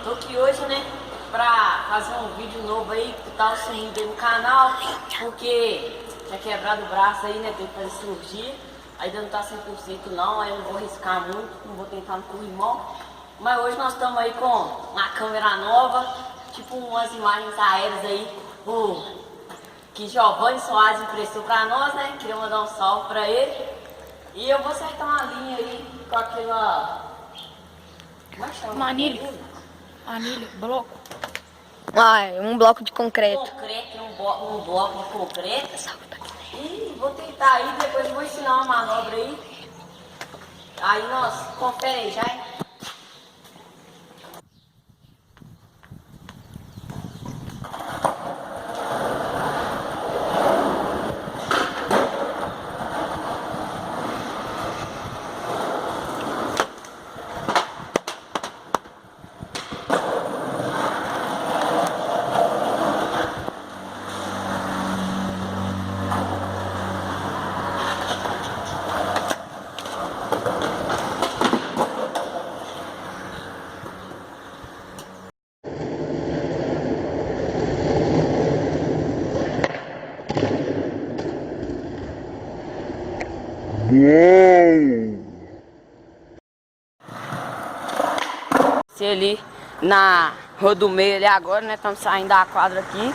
Tô aqui hoje, né, pra fazer um vídeo novo aí, que tá sem ir no canal, porque tinha quebrado o braço aí, né, tem que fazer cirurgia, ainda não tá 100% não, aí eu não vou arriscar muito, não vou tentar no corrimão, mas hoje nós estamos aí com uma câmera nova, tipo umas imagens aéreas aí, que Giovanni Soares emprestou pra nós, né, queria mandar um salve pra ele, e eu vou acertar uma linha aí com aquela... Como é que chama? Manilha. Anilha, bloco. Ah, um bloco de concreto. Concreto, um bloco de concreto. E vou tentar aí, depois eu vou ensinar uma manobra aí. Aí nós, confere aí já, hein? Se ali na Rua do Meio ali agora, né? Estamos saindo da quadra aqui.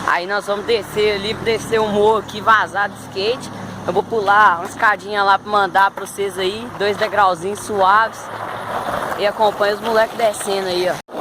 Aí nós vamos descer ali, descer o morro aqui vazado de skate. Eu vou pular uma escadinha lá pra mandar pra vocês aí, 2 degrauzinhos suaves. E acompanha os moleques descendo aí, ó.